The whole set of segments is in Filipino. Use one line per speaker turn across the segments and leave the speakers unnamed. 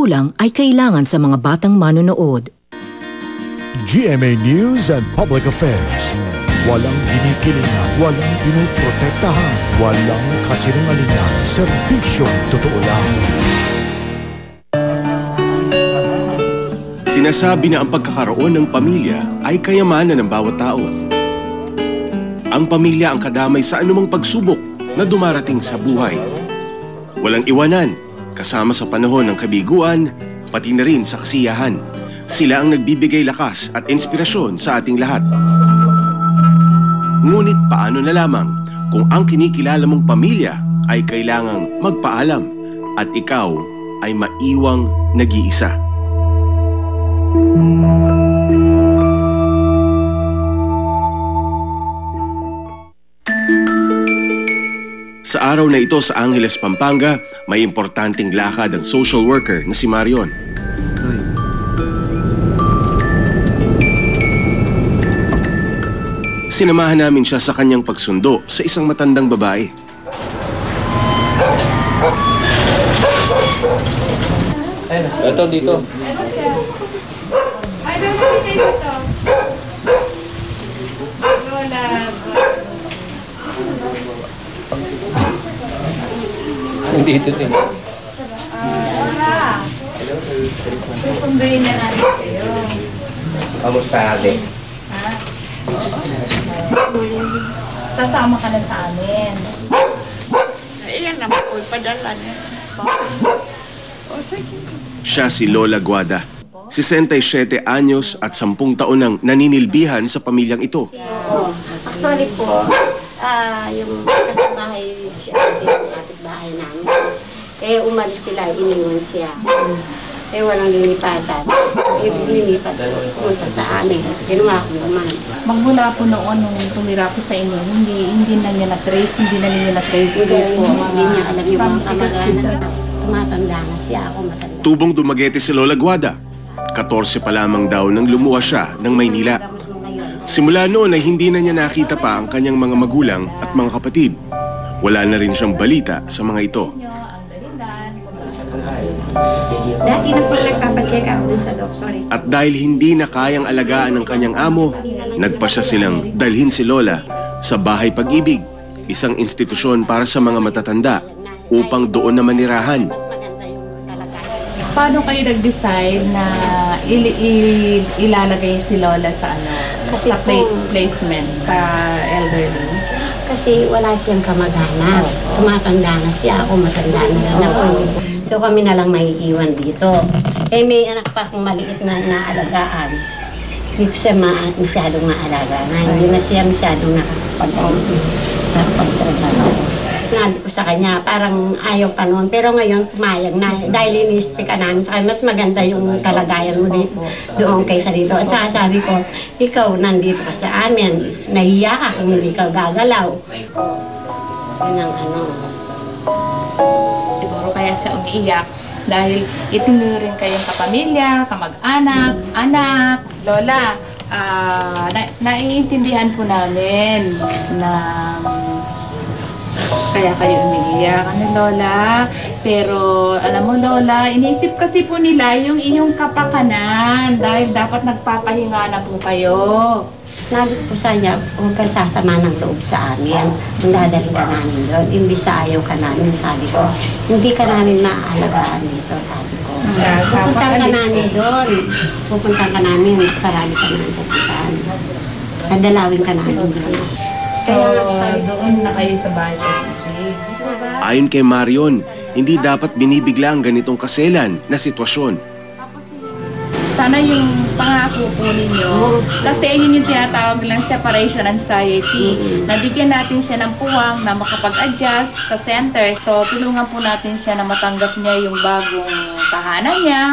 kulang ay kailangan sa mga batang manonood.
GMA News and Public Affairs. Walang kinikilingan, walang pinoprotektahan, walang kasinungalingan, serbisyong totoo lang.
Sinasabi na ang pagkakaroon ng pamilya ay kayamanan ng bawat tao. Ang pamilya ang kadamay sa anumang pagsubok na dumarating sa buhay. Walang iwanan, kasama sa panahon ng kabiguan, pati na rin sa kasiyahan. Sila ang nagbibigay lakas at inspirasyon sa ating lahat. Ngunit paano na lamang kung ang kinikilala mong pamilya ay kailangang magpaalam at ikaw ay maiwang nag-iisa? Sa araw na ito sa Angeles, Pampanga, may importanteng lakad ang social worker na si Marion. Sinamahan namin siya sa kanyang pagsundo sa isang matandang babae.
Ito dito. Dito din.
Susunduin na natin kayo.
Kamusta ate?
Ha? Sasama ka na sa amin.
Iyan naman po, padala niya. O sige.
Siya si Lola Guada. 67 anyos at 10 taon nang naninilbihan sa pamilyang ito.
Actually po, yung kasabahay si ate, yung kapitbahay namin. Eh, umalis sila, iniwan siya. Eh, walang lilipatan. Eh, lilipat po, punta sa amin. Ginawa ko naman.
Magmula po noon, nung tumira po sa inyo, hindi na niya na-trace, hindi na niya na-trace.
Hindi niya alam yung mga kamag-anak. Tumatanda na siya, ako matanda.
Tubong dumagete si Lola Guada. 14 pa lamang daw nang lumuwas siya ng Maynila. Simula noon ay hindi na niya nakita pa ang kanyang mga magulang at mga kapatid. Wala na rin siyang balita sa mga ito.
Dati na po nagpapacheck up doon sa doktor.
At dahil hindi na kayang alagaan ng kanyang amo, nagpasya silang dalhin si Lola sa Bahay Pag-ibig, isang institusyon para sa mga matatanda, upang doon na manirahan.
Paano kayo nag-decide na ilalagay si Lola sa
Kasi
sa placement sa elderly?
Kasi wala siyang kamag-anak. Tumatanda na siya, ako matanda na ako. So kami na lang maiiwan dito. Eh may anak pa akong maliit na inaalagaan. Hindi ko siya masyadong maalaga na. Hindi na siya masyadong nakapagtrabaho. Sinabi ko sa kanya, parang ayaw pa noon. Pero ngayon, pumayag na. Dahil inispe ka namin sa kanya, mas maganda yung kalagayan mo doon kaysa dito. At saka sabi ko, ikaw nandito ka sa amin. Nahiya ka kung hindi ka gagalaw. Yun ang
Siguro kaya siya umiiyak dahil itinuring kayong kapamilya, kamag-anak, anak, lola. Naiintindihan po namin na kaya kayo umiiyak, Lola. Pero alam mo, Lola, iniisip kasi po nila yung inyong kapakanan dahil dapat nagpapahinga na po kayo.
Sabi ko sa niya, huwag kang sasama ng loob sa amin. Kung dadalhin ka namin doon, imbis sa ayaw ka namin, sabi ko, hindi ka namin maaalagaan dito, sabi ko. Pupunta ka namin doon. Pupunta ka namin, parami ka namin pupuntaan. Nadalawin ka namin doon.
So, doon na kayo sa bahay.
Ayon kay Marion, hindi dapat binibigla ang ganitong kaselan na sitwasyon.
Sana yung pangako po ninyo, kasi yun yung tinatawag lang separation anxiety. Nabigyan natin siya ng puwang na makapag-adjust sa center. So, tulungan po natin siya na matanggap niya yung bagong tahanan niya,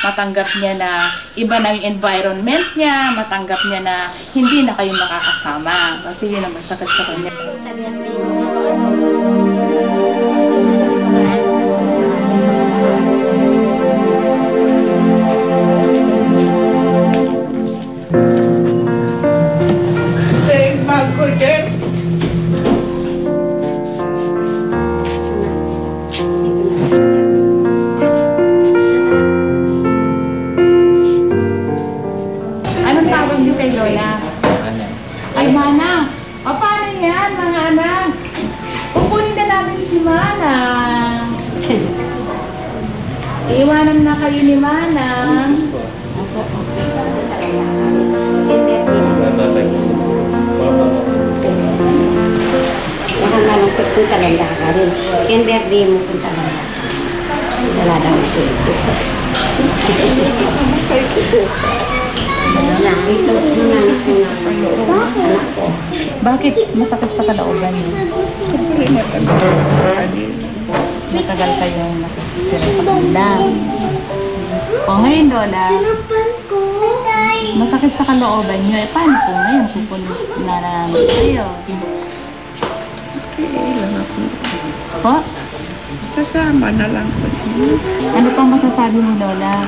matanggap niya na iba na yung environment niya, matanggap niya na hindi na kayo makakasama. Kasi yun ang masakit sa kanya. Iwanan na kayo ni Manang.
Baka nalungkot kung talaga ka rin. Kinder di mo kung talaga ka. Wala daw ito.
Bakit masakit sa kalooban niyo?
Siyempre matagal sa kanila.
Matagal kayong nakatira sa kanila. O ngayon, Lola, masakit sa kalooban niyo. Eh, paano po ngayon? Pupunta na namin kayo.
Ilan ako.
Po?
Sasama na lang ko.
Ano pang masasabi mo, Lola?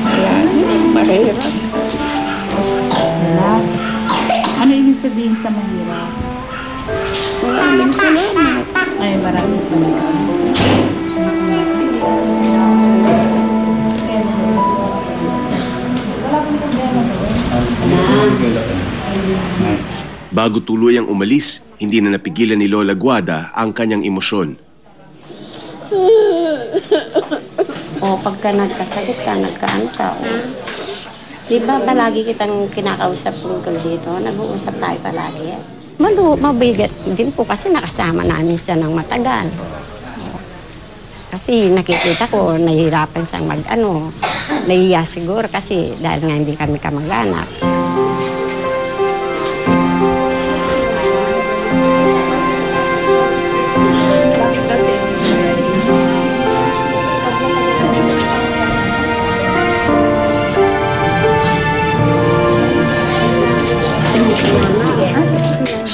Wala niyo, mahirap.
Wala. Ano ibig sabihin sa mahirap?
Maraming salamat.
Ay, maraming salamat.
Bago tuluyang umalis, hindi na napigilan ni Lola Guada ang kanyang emosyon.
O pagka nagkasakit ka, nagkaano ka, o. Di ba palagi kitang kinakausap tungkol dito? Nag-uusap tayo palagi. Mabigat din po kasi nakasama namin siya ng matagal. Kasi nakikita ko, nahihirapan siyang nahiya siguro kasi dahil nga hindi kami kamag-anak.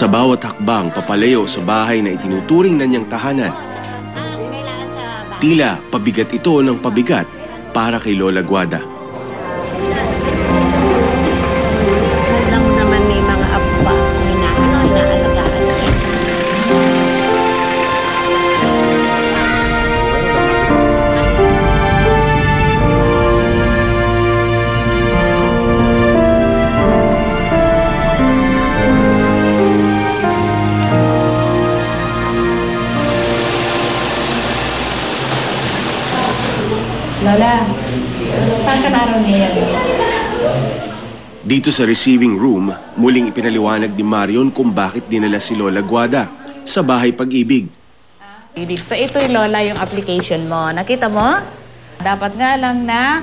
Sa bawat hakbang papalayo sa bahay na itinuturing na niyang tahanan, tila pabigat ito ng pabigat para kay Lola Guada.
Alam mo naman may mga apo pa, inaalagaan na rin.
Lola, saan ka naroon ngayon?
Dito sa receiving room, muling ipinaliwanag ni Marion kung bakit dinala si Lola Guada sa bahay pag-ibig.
So ito yung Lola, yung application mo. Nakita mo? Dapat nga lang na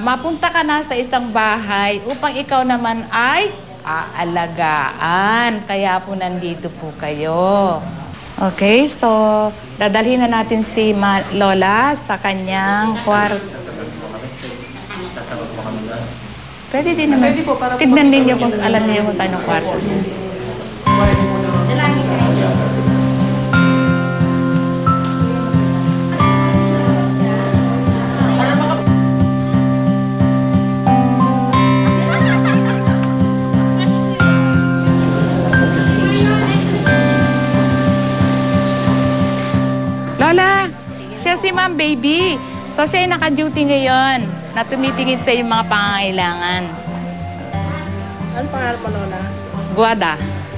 mapunta ka na sa isang bahay upang ikaw naman ay aalagaan. Kaya po nandito po kayo. Okay, so dadalhin na natin si Lola sa kanyang kwarto. Pwede din naman. Tignan din niyo kung alam niyo kung saan ang kwarto niya. Lola, siya si Ma'am Baby. So siya yung naka-duty ngayon na tumitingin sa yung mga pangangailangan.
Ano pangarap mo, Lola?
Guada.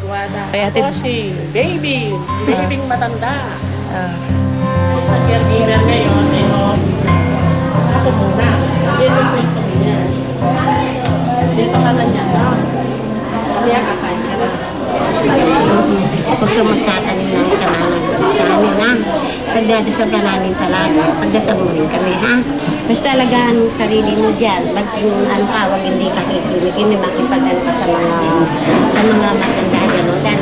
Guada.
Kaya
Ako si Baby. Babying matanda. Sa caregiver ngayon, ako muna. Dito po yung pamilya. Dito ka na niya. Kami ang kakain ka na.
Huwag ka magtatanim ng sa amin, ha? Pagdadasal ka namin talaga. Pagdasal mo rin kami, ha? Basta alagaan mo sarili mo dyan. Pag huwag hindi ka kikinig, hindi makipagano ka sa mga matanda dyan, o dyan.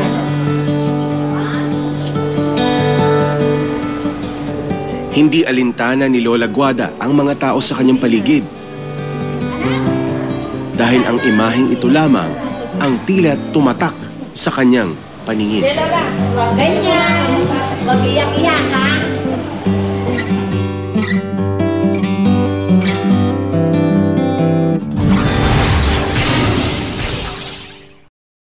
Hindi alintana ni Lola Guada ang mga tao sa kanyang paligid. Dahil ang imaheng ito lamang ang tila tumatak sa kanyang paningin.
Huwag ganyan. Huwag iyak-iyak, ha?